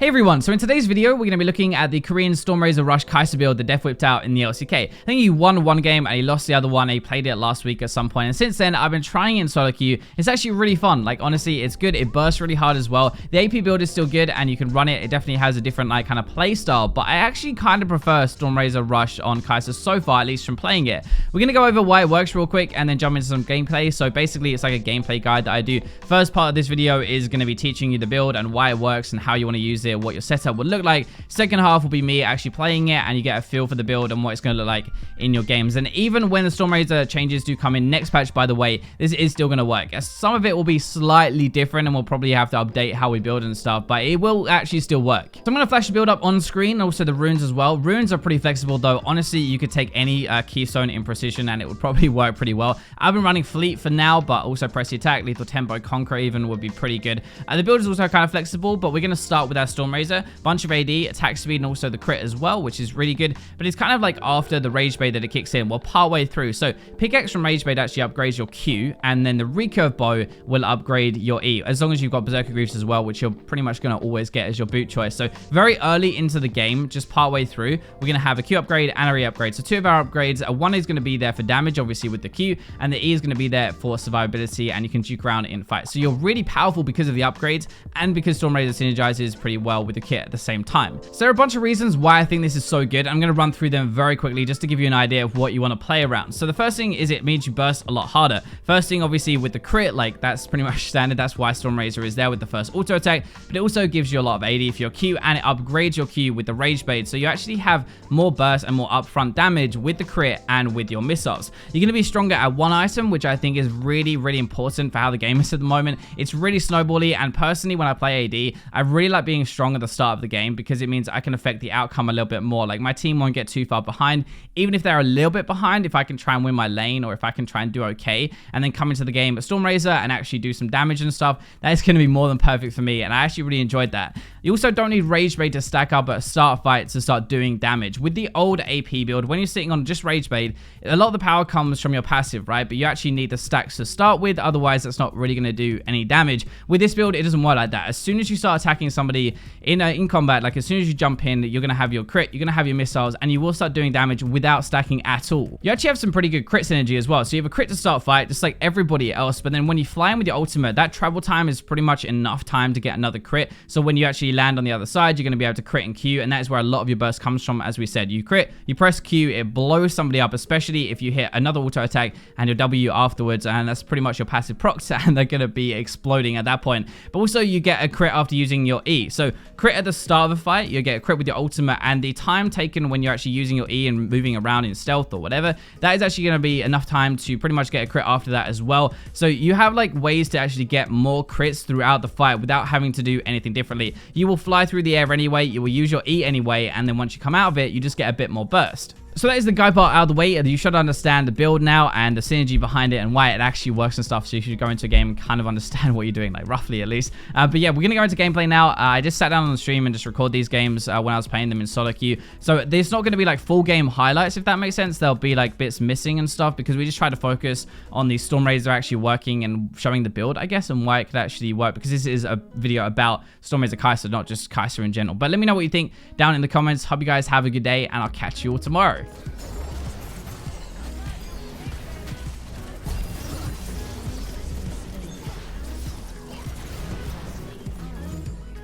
Hey everyone, so in today's video, we're going to be looking at the Korean Stormrazor Rush Kaiser build that Deft whipped out in the LCK. I think he won one game and he lost the other one, and he played it last week at some point, and since then, I've been trying it in solo queue. It's actually really fun. Like, honestly, it's good. It bursts really hard as well. The AP build is still good, and you can run it. It definitely has a different, like, kind of play style, but I actually kind of prefer Stormrazor Rush on Kaiser so far, at least from playing it. We're going to go over why it works real quick, and then jump into some gameplay. So basically, it's like a gameplay guide that I do. First part of this video is going to be teaching you the build and why it works and how you want to use it, what your setup would look like. Second half will be me actually playing it, and you get a feel for the build and what it's going to look like in your games. And even when the Stormrazor changes do come in next patch, by the way, this is still going to work. Some of it will be slightly different, and we'll probably have to update how we build and stuff, but it will actually still work. So I'm going to flash the build up on screen, also the runes as well. Runes are pretty flexible though. Honestly, you could take any keystone in precision and it would probably work pretty well. I've been running fleet for now, but also press the attack, lethal tempo, conquer even would be pretty good. The build is also kind of flexible, but we're going to start with our Stormrazor. Bunch of AD, attack speed, and also the crit as well, which is really good. But it's kind of like after the Rage Bait that it kicks in. Well, partway through. So pickaxe from Rage Bait actually upgrades your Q, and then the recurve bow will upgrade your E, as long as you've got Berserker Greaves as well, which you're pretty much going to always get as your boot choice. So very early into the game, just partway through, we're going to have a Q upgrade and a re upgrade. So two of our upgrades, one is going to be there for damage, obviously with the Q, and the E is going to be there for survivability, and you can juke around in fights. So you're really powerful because of the upgrades, and because Stormrazor synergizes pretty well with the kit at the same time. So there are a bunch of reasons why I think this is so good. I'm going to run through them very quickly just to give you an idea of what you want to play around. So the first thing is it means you burst a lot harder. First thing, obviously, with the crit, like that's pretty much standard. That's why Stormrazor is there with the first auto attack, but it also gives you a lot of AD for your Q, and it upgrades your Q with the Rage Bait. So you actually have more burst and more upfront damage with the crit and with your missiles. You're going to be stronger at one item, which I think is really, really important for how the game is at the moment. It's really snowbally, and personally, when I play AD, I really like being strong at the start of the game because it means I can affect the outcome a little bit more. Like, my team won't get too far behind. Even if they're a little bit behind, if I can try and win my lane, or if I can try and do okay, and then come into the game at Stormrazor and actually do some damage and stuff, that is going to be more than perfect for me, and I actually really enjoyed that. You also don't need Rage Bait to stack up at a start fight to start doing damage. With the old AP build, when you're sitting on just Rage Bait, a lot of the power comes from your passive, right? But you actually need the stacks to start with, otherwise that's not really going to do any damage. With this build, it doesn't work like that. As soon as you start attacking somebody in combat, like as soon as you jump in, you're going to have your crit, you're going to have your missiles, and you will start doing damage without stacking at all. You actually have some pretty good crit synergy as well. So you have a crit to start fight, just like everybody else, but then when you fly in with your ultimate, that travel time is pretty much enough time to get another crit. So when you actually land on the other side, you're going to be able to crit and Q, and that is where a lot of your burst comes from. As we said, you crit, you press Q, it blows somebody up, especially if you hit another auto attack and your W afterwards, and that's pretty much your passive procs, and they're going to be exploding at that point. But also you get a crit after using your E. So crit at the start of a fight, you get a crit with your ultimate, and the time taken when you're actually using your E and moving around in stealth or whatever, that is actually going to be enough time to pretty much get a crit after that as well. So you have like ways to actually get more crits throughout the fight without having to do anything differently. You will fly through the air anyway, you will use your E anyway, and then once you come out of it, you just get a bit more burst. So that is the guide part out of the way. You should understand the build now and the synergy behind it and why it actually works and stuff. So you should go into a game and kind of understand what you're doing, like roughly at least. But yeah, we're going to go into gameplay now. I just sat down on the stream and just record these games when I was playing them in solo queue. So there's not going to be like full game highlights, if that makes sense. There'll be like bits missing and stuff because we just try to focus on the Stormrazor actually working and showing the build, I guess, and why it could actually work, because this is a video about Stormrazor Kaiser, not just Kaiser in general. But let me know what you think down in the comments. Hope you guys have a good day, and I'll catch you all tomorrow.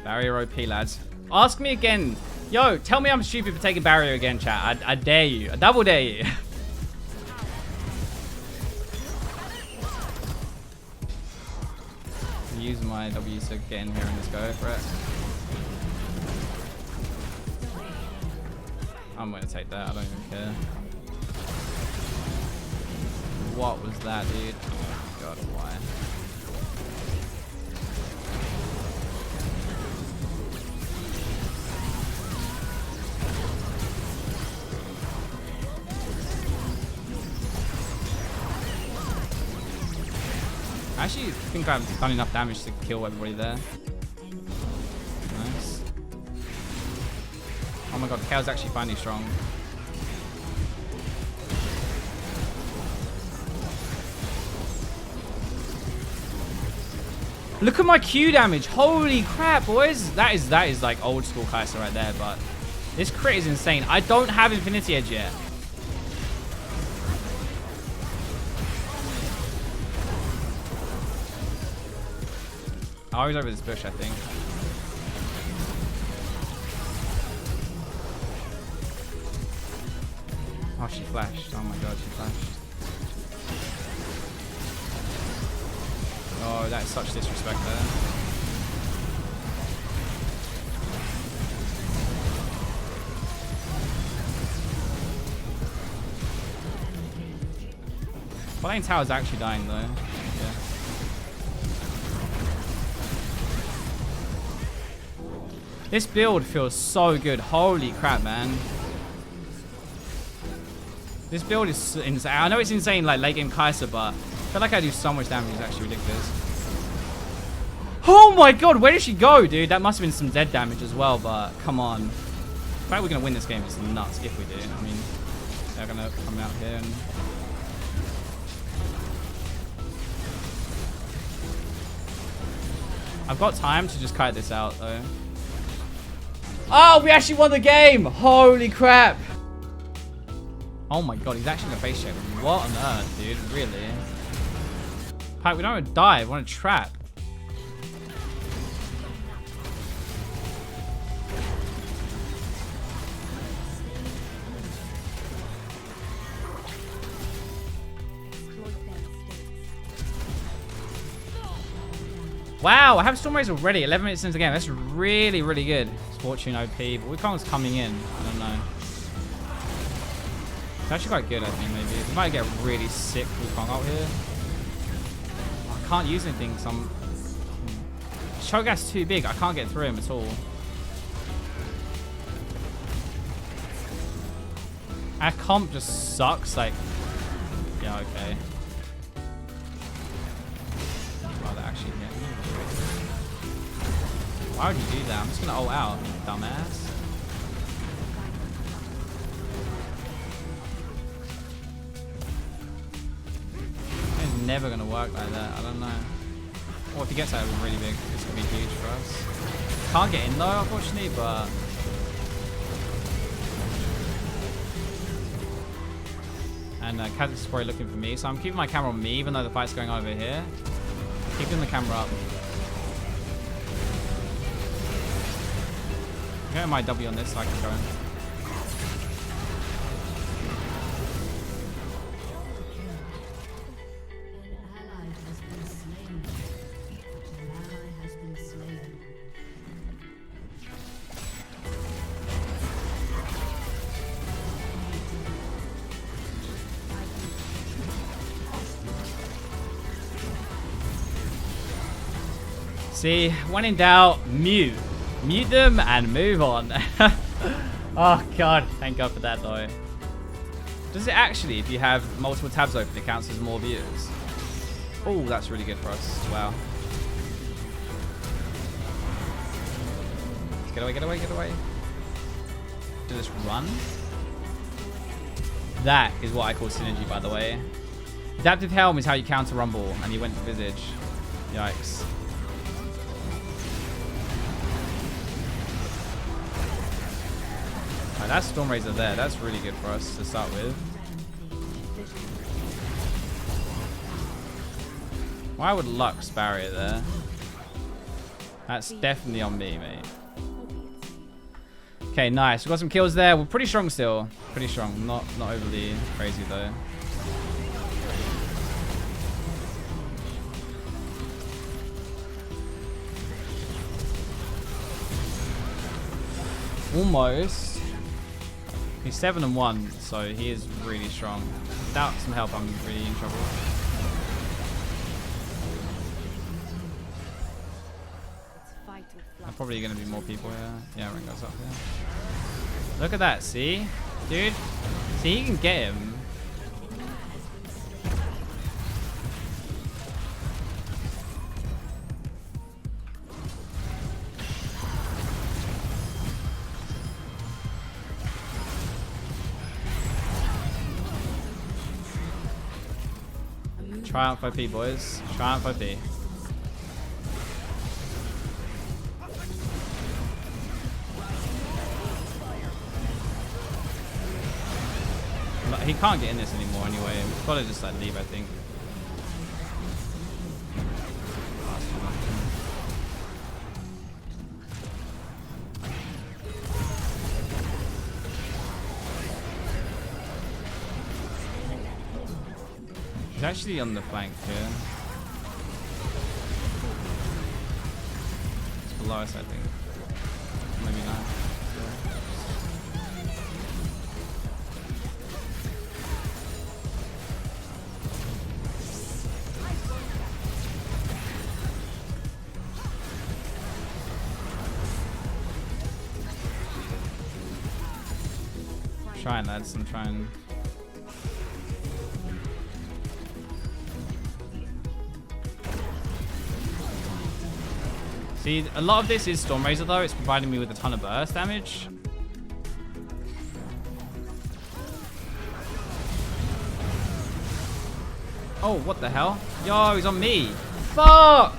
Barrier OP, lads. Ask me again. Yo, tell me I'm stupid for taking barrier again, chat. I dare you. I double dare you. Use my W to get in here and just go for it. I'm going to take that. I don't even care. What was that, dude? Oh my god, why? I actually think I've done enough damage to kill everybody there. Nice. Oh my god, KO's actually finally strong. Look at my Q damage. Holy crap, boys. That is like old school Kai'Sa right there, but this crit is insane. I don't have Infinity Edge yet. Oh, he's over this bush, I think. Oh, she flashed. Oh my god, she flashed. Oh, that's such disrespect there. Bot lane tower's actually dying though. Yeah. This build feels so good. Holy crap, man. This build is insane. I know it's insane, like late game Kai'Sa, but I feel like I do so much damage. It's actually ridiculous. Oh my god, where did she go, dude? That must have been some dead damage as well, but come on. The fact we're going to win this game is nuts if we do. I mean, they're going to come out here and... I've got time to just kite this out, though. Oh, we actually won the game! Holy crap! Oh my god, he's actually going to face check. What on earth, dude? Really? Pipe, we don't want to die. We want to trap. Wow, I have Stormrazor already. 11 minutes into the game. That's really, really good. It's Fortune OP, but Wukong's coming in. I don't know. It's actually quite good, I think, maybe. We might get really sick Wukong out here. Oh, I can't use anything, so I'm... Cho'Gath's too big. I can't get through him at all. Our comp just sucks. Like, yeah, okay. Oh, that actually hit me. Why would you do that? I'm just gonna ult out, you dumbass. It's never gonna work like that. I don't know. Well, if he gets out really big, it's gonna be huge for us. Can't get in though, unfortunately, but. And Kaz is probably looking for me, so I'm keeping my camera on me, even though the fight's going over here. Keeping the camera up. I'm getting my W on this so I can go in. See, when in doubt, mute. Mute them and move on. Oh god, thank god for that though. Does it actually, if you have multiple tabs open, it counts as more views? Oh, that's really good for us. Wow. Get away, get away, get away. Do this run. That is what I call synergy, by the way. Adaptive Helm is how you counter Rumble, and you went to Visage. Yikes. Right, that's Stormrazor there. That's really good for us to start with. Why would Lux barrier there? That's definitely on me, mate. Okay, nice. We've got some kills there. We're pretty strong still. Pretty strong. Not overly crazy though. Almost. He's 7-1, so he is really strong. Without some help, I'm really in trouble. There's probably going to be more people here. Yeah, ring goes up here. Look at that, see? Dude, see, you can get him. Triumph OP, boys. Triumph OP. he can't get in this anymore anyway. We've got to just like leave, I think. He's actually on the flank here. It's below us, I think. Maybe not. I'm trying, lads. I'm trying. See, a lot of this is Stormrazor though. It's providing me with a ton of burst damage. Oh, what the hell? Yo, he's on me. Fuck!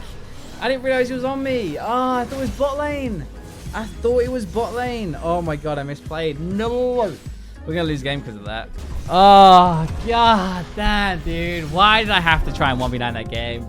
I didn't realize he was on me. Ah, I thought it was bot lane. I thought it was bot lane. Oh my god, I misplayed. No! We're gonna lose game because of that. Oh, god damn, dude. Why did I have to try and 1v9 that game?